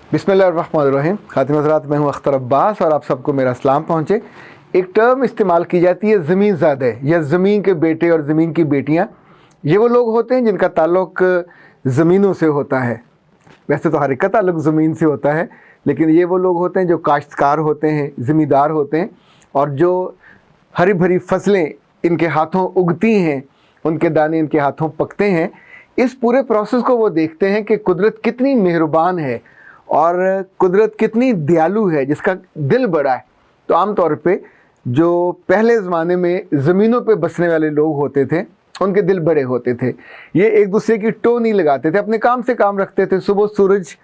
बिस्मिल्लाहिर्रहमानिर्रहीम। खातिन हज़रात, मैं हूँ अख्तर अब्बास और आप सबको मेरा सलाम पहुँचे। एक टर्म इस्तेमाल की जाती है ज़मीन ज़ादे या ज़मीन के बेटे और ज़मीन की बेटियाँ। ये वो लोग होते हैं जिनका ताल्लुक़ ज़मीनों से होता है। वैसे तो हर एक का ताल्लुक़ ज़मीन से होता है, लेकिन ये वो लोग होते हैं जो काश्तकार होते हैं, ज़मींदार होते हैं और जो हरी भरी फसलें इनके हाथों उगती हैं, उनके दाने इनके हाथों पकते हैं। इस पूरे प्रोसेस को वो देखते हैं कि कुदरत कितनी मेहरबान है और कुदरत कितनी दयालु है, जिसका दिल बड़ा है। तो आम तौर पे जो पहले ज़माने में ज़मीनों पे बसने वाले लोग होते थे, उनके दिल बड़े होते थे। ये एक दूसरे की टो नहीं लगाते थे, अपने काम से काम रखते थे। सुबह सूरज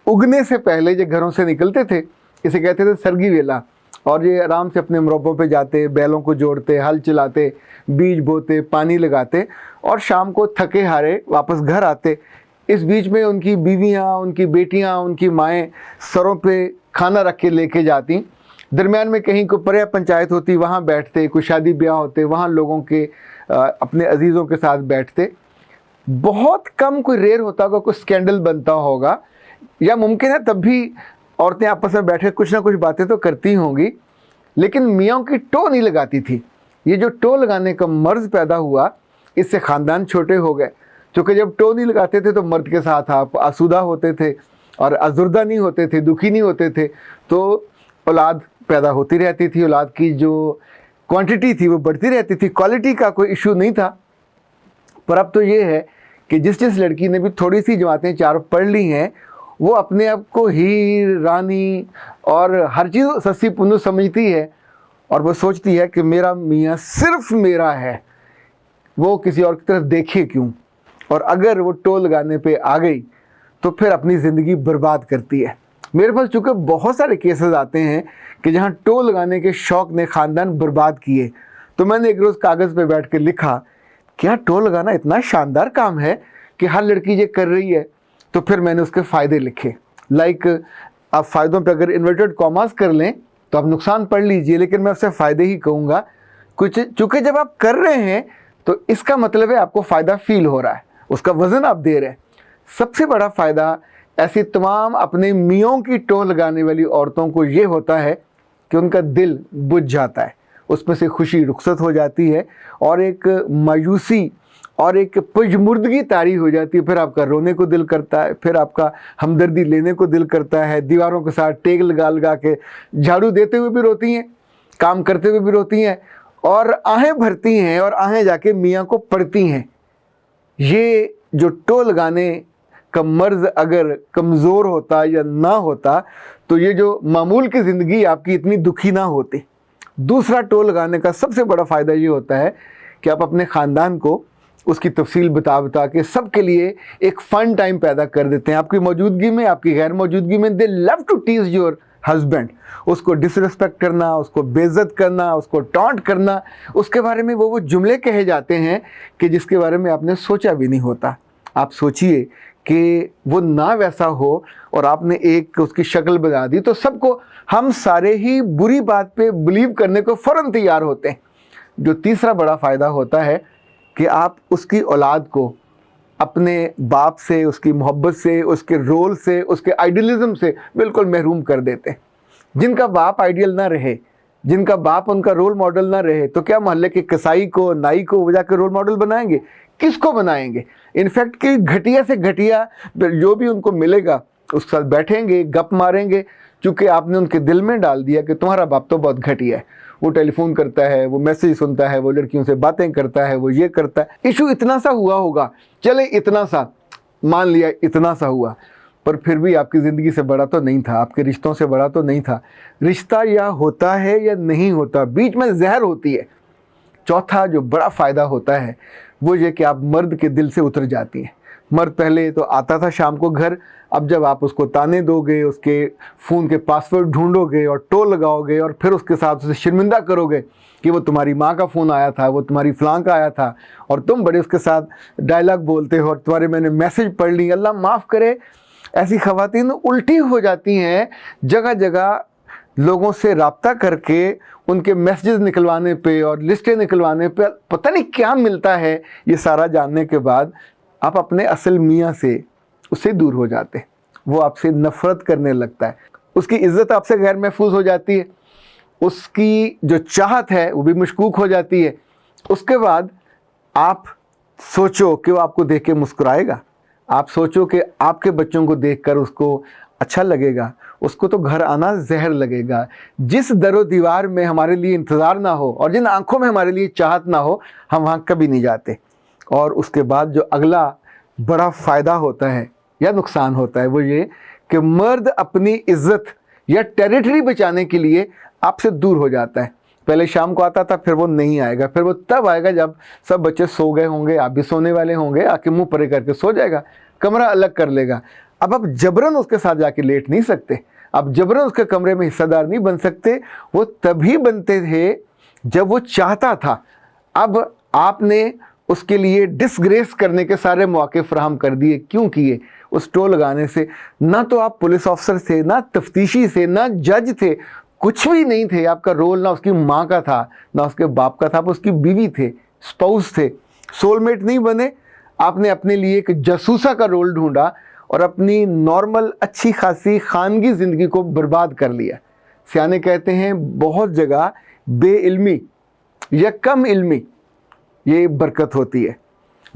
उगने से पहले जो घरों से निकलते थे, इसे कहते थे सरगी वेला, और ये आराम से अपने मरबों पे जाते, बैलों को जोड़ते, हल चलाते, बीज बोते, पानी लगाते और शाम को थके हारे वापस घर आते। इस बीच में उनकी बीवियाँ, उनकी बेटियाँ, उनकी माएँ सरों पे खाना रख के लेके जाती। दरमियान में कहीं को पर्या पंचायत होती, वहाँ बैठते, कोई शादी ब्याह होते, वहाँ लोगों के अपने अजीज़ों के साथ बैठते। बहुत कम, कोई रेयर होता होगा, कोई स्कैंडल बनता होगा, या मुमकिन है तब भी औरतें आपस में बैठे कुछ ना कुछ बातें तो करती होंगी, लेकिन मियाँ की टो नहीं लगाती थी। ये जो टो लगाने का मर्ज़ पैदा हुआ, इससे ख़ानदान छोटे हो गए। क्योंकि जब टो नहीं लगाते थे तो मर्द के साथ आप आसूदा होते थे और आजुर्दा नहीं होते थे, दुखी नहीं होते थे, तो औलाद पैदा होती रहती थी। औलाद की जो क्वांटिटी थी वो बढ़ती रहती थी, क्वालिटी का कोई इशू नहीं था। पर अब तो ये है कि जिस लड़की ने भी थोड़ी सी जमातें चार पढ़ ली हैं, वो अपने आप को हीर, रानी और हर चीज़ सस्ती पुन्नू समझती है और वो सोचती है कि मेरा मियाँ सिर्फ मेरा है, वो किसी और की तरफ देखे क्यों। और अगर वो टो लगाने पे आ गई तो फिर अपनी ज़िंदगी बर्बाद करती है। मेरे पास चूँकि बहुत सारे केसेस आते हैं कि जहाँ टो लगाने के शौक़ ने ख़ानदान बर्बाद किए, तो मैंने एक रोज़ कागज़ पे बैठ के लिखा, क्या टो लगाना इतना शानदार काम है कि हर लड़की ये कर रही है। तो फिर मैंने उसके फ़ायदे लिखे। लाइक, आप फ़ायदों पे अगर इन्वर्टेड कॉमास कर लें तो आप नुकसान पढ़ लीजिए, लेकिन मैं उससे फ़ायदे ही कहूँगा। कुछ चूँकि जब आप कर रहे हैं तो इसका मतलब है आपको फ़ायदा फ़ील हो रहा है, उसका वज़न आप दे रहे हैं। सबसे बड़ा फ़ायदा ऐसी तमाम अपने मियों की टो लगाने वाली औरतों को ये होता है कि उनका दिल बुझ जाता है, उसमें से खुशी रुखसत हो जाती है और एक मायूसी और एक पजमुर्दगी तारी हो जाती है। फिर आपका रोने को दिल करता है, फिर आपका हमदर्दी लेने को दिल करता है। दीवारों के साथ टेक लगा लगा के झाड़ू देते हुए भी रोती हैं, काम करते हुए भी रोती हैं और आहें भरती हैं और आहें जाके मियाँ को पड़ती हैं। ये जो टो लगाने का मर्ज़ अगर कमज़ोर होता या ना होता तो ये जो मामूल की ज़िंदगी आपकी इतनी दुखी ना होती। दूसरा, टो लगाने का सबसे बड़ा फ़ायदा ये होता है कि आप अपने ख़ानदान को उसकी तफसील बता के सबके लिए एक फ़न टाइम पैदा कर देते हैं। आपकी मौजूदगी में, आपकी गैर मौजूदगी में, they love to tease your husband. उसको डिसरिस्पेक्ट करना, उसको बेइज्जत करना, उसको टॉन्ट करना, उसके बारे में वो जुमले कहे जाते हैं कि जिसके बारे में आपने सोचा भी नहीं होता। आप सोचिए कि वो ना वैसा हो और आपने एक उसकी शक्ल बना दी तो सबको, हम सारे ही बुरी बात पे बिलीव करने को फ़ौरन तैयार होते हैं। जो तीसरा बड़ा फ़ायदा होता है कि आप उसकी औलाद को अपने बाप से, उसकी मोहब्बत से, उसके रोल से, उसके आइडियलिज़म से बिल्कुल महरूम कर देते हैं। जिनका बाप आइडियल ना रहे, जिनका बाप उनका रोल मॉडल ना रहे, तो क्या मोहल्ले के कसाई को, नाई को वजह के रोल मॉडल बनाएंगे? किसको बनाएंगे? इनफैक्ट कि घटिया से घटिया जो भी उनको मिलेगा उसके साथ बैठेंगे, गप मारेंगे, क्योंकि आपने उनके दिल में डाल दिया कि तुम्हारा बाप तो बहुत घटिया है। वो टेलीफोन करता है, वो मैसेज सुनता है, वो लड़कियों से बातें करता है, वो ये करता है। इशू इतना सा हुआ होगा, चले इतना सा मान लिया, इतना सा हुआ, पर फिर भी आपकी ज़िंदगी से बड़ा तो नहीं था, आपके रिश्तों से बड़ा तो नहीं था। रिश्ता या होता है या नहीं होता, बीच में जहर होती है। चौथा जो बड़ा फ़ायदा होता है वो ये कि आप मर्द के दिल से उतर जाती हैं। मर्द पहले तो आता था शाम को घर, अब जब आप उसको ताने दोगे, उसके फ़ोन के पासवर्ड ढूंढोगे और टो लगाओगे और फिर उसके साथ उसे शर्मिंदा करोगे कि वो तुम्हारी माँ का फ़ोन आया था, वो तुम्हारी फ़लाँ का आया था और तुम बड़े उसके साथ डायलॉग बोलते हो और तुम्हारे मैंने मैसेज पढ़ ली। अल्लाह माफ़ करे, ऐसी ख़वातीन उल्टी हो जाती हैं, जगह जगह लोगों से रब्ता करके उनके मैसेजेस निकलवाने पे और लिस्टें निकलवाने पे पता नहीं क्या मिलता है। ये सारा जानने के बाद आप अपने असल मियाँ से उससे दूर हो जाते हैं वो आपसे नफरत करने लगता है, उसकी इज्जत आपसे गैर महफूज हो जाती है, उसकी जो चाहत है वो भी मशकूक हो जाती है। उसके बाद आप सोचो कि वो आपको देख के मुस्कुराएगा, आप सोचो कि आपके बच्चों को देखकर उसको अच्छा लगेगा, उसको तो घर आना जहर लगेगा। जिस दरो दीवार में हमारे लिए इंतज़ार ना हो और जिन आंखों में हमारे लिए चाहत ना हो, हम वहाँ कभी नहीं जाते। और उसके बाद जो अगला बड़ा फ़ायदा होता है या नुकसान होता है वो ये कि मर्द अपनी इज्जत या टेरिटरी बचाने के लिए आपसे दूर हो जाता है। पहले शाम को आता था, फिर वो नहीं आएगा, फिर वो तब आएगा जब सब बच्चे सो गए होंगे, आप भी सोने वाले होंगे, आके मुंह परे करके सो जाएगा, कमरा अलग कर लेगा। अब आप जबरन उसके साथ जाके लेट नहीं सकते, आप जबरन उसके कमरे में हिस्सेदार नहीं बन सकते। वो तभी बनते थे जब वो चाहता था। अब आपने उसके लिए डिसग्रेस करने के सारे मौके फराहम कर दिए। क्यों किए? उस टो लगाने से। ना तो आप पुलिस ऑफिसर थे, ना तफ्तीशी थे, ना जज थे, कुछ भी नहीं थे। आपका रोल ना उसकी माँ का था, ना उसके बाप का था, आप उसकी बीवी थे, स्पाउस थे। सोलमेट नहीं बने, आपने अपने लिए एक जासूसा का रोल ढूंढा और अपनी नॉर्मल अच्छी खासी खानगी ज़िंदगी को बर्बाद कर लिया। सियाने कहते हैं बहुत जगह बेइल्मी या कम इल्मी ये बरकत होती है।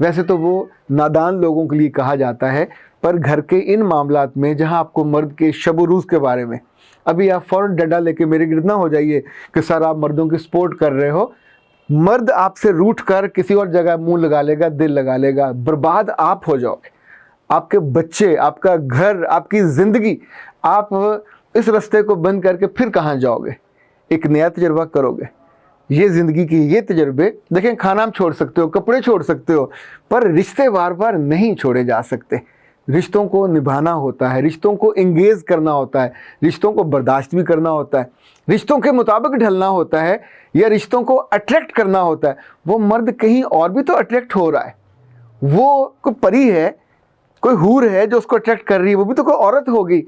वैसे तो वो नादान लोगों के लिए कहा जाता है, पर घर के इन मामलात में जहां आपको मर्द के शब रूज़ के बारे में, अभी आप फ़ौरन डंडा लेके मेरे गिर्द ना हो जाइए कि सर आप मर्दों की सपोर्ट कर रहे हो। मर्द आपसे रूठ कर किसी और जगह मुंह लगा लेगा, दिल लगा लेगा, बर्बाद आप हो जाओगे। आपके बच्चे, आपका घर, आपकी ज़िंदगी, आप इस रास्ते को बंद करके फिर कहाँ जाओगे? एक नया तजर्बा करोगे। ये ज़िंदगी की ये तजर्बे देखें, खाना आप छोड़ सकते हो, कपड़े छोड़ सकते हो, पर रिश्ते बार बार नहीं छोड़े जा सकते। रिश्तों को निभाना होता है, रिश्तों को इंगेज करना होता है, रिश्तों को बर्दाश्त भी करना होता है, रिश्तों के मुताबिक ढलना होता है, या रिश्तों को अट्रैक्ट करना होता है। वो मर्द कहीं और भी तो अट्रैक्ट हो रहा है, वो कोई परी है, कोई हूर है जो उसको अट्रैक्ट कर रही है, वो भी तो कोई औरत होगी।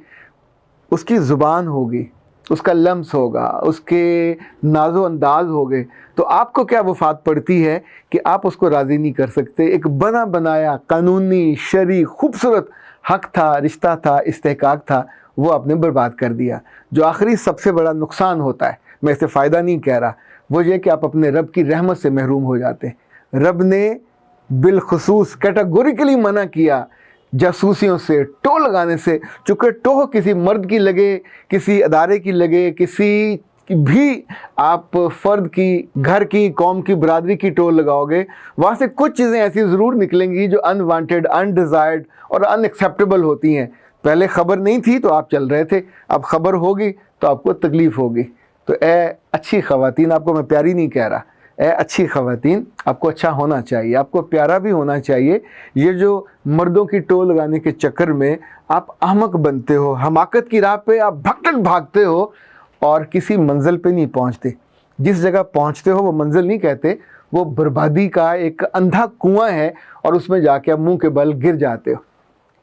उसकी ज़ुबान होगी, उसका लम्स होगा, उसके नाजो अंदाज होंगे। तो आपको क्या वफात पड़ती है कि आप उसको राज़ी नहीं कर सकते। एक बना बनाया कानूनी शरई खूबसूरत हक था, रिश्ता था, इस्तेहकाक था, वो आपने बर्बाद कर दिया। जो आखिरी सबसे बड़ा नुकसान होता है, मैं इससे फ़ायदा नहीं कह रहा, वो ये कि आप अपने रब की रहमत से महरूम हो जाते। रब ने बिलखुसूस कैटेगोरिकली मना किया जासूसियों से, टो लगाने से। चूँकि टो किसी मर्द की लगे, किसी अदारे की लगे, किसी भी आप फ़र्द की, घर की, कौम की, बरादरी की टो लगाओगे, वहाँ से कुछ चीज़ें ऐसी ज़रूर निकलेंगी जो अनवांटेड, अनडिज़ायर्ड और अनएक्सेप्टेबल होती हैं। पहले ख़बर नहीं थी तो आप चल रहे थे, अब ख़बर होगी तो आपको तकलीफ़ होगी। तो ए अच्छी ख़वातीन, आपको मैं प्यारी नहीं कह रहा, अच्छी ख़वातीन, आपको अच्छा होना चाहिए, आपको प्यारा भी होना चाहिए। ये जो मर्दों की टो लगाने के चक्कर में आप अहमक बनते हो, हमाकत की राह पे आप भटक भागते हो और किसी मंजिल पे नहीं पहुंचते। जिस जगह पहुंचते हो वो मंजिल नहीं कहते, वो बर्बादी का एक अंधा कुआं है और उसमें जाके आप मुंह के बल गिर जाते हो।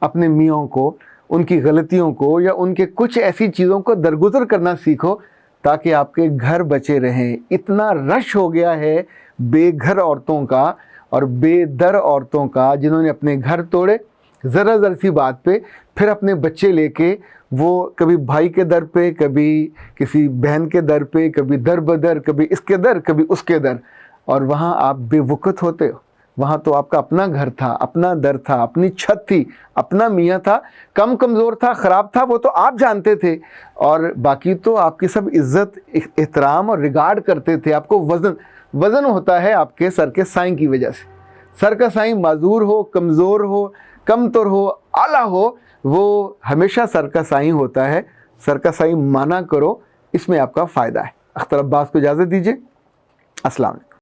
अपने मियों को, उनकी गलतियों को या उनके कुछ ऐसी चीज़ों को दरगुजर करना सीखो ताकि आपके घर बचे रहें। इतना रश हो गया है बेघर औरतों का और बेदर औरतों का, जिन्होंने अपने घर तोड़े ज़रा सी बात पे, फिर अपने बच्चे लेके वो कभी भाई के दर पे, कभी किसी बहन के दर पे, कभी दर बदर, कभी इसके दर, कभी उसके दर, और वहाँ आप बेवकूफ़ होते हो। वहाँ तो आपका अपना घर था, अपना दर था, अपनी छत थी, अपना मियाँ था, कम कमज़ोर था, ख़राब था, वो तो आप जानते थे, और बाकी तो आपकी सब इज़्ज़त, एहतराम और रिगार्ड करते थे। आपको वज़न होता है आपके सर के साईं की वजह से। सर का साईं माजूर हो, कमज़ोर हो, कमतर हो, आला हो, वो हमेशा सर का साईं होता है। सर का साईं माना करो, इसमें आपका फ़ायदा है। अख्तर अब्बास को इजाज़त दीजिए। अस्सलाम वालेकुम।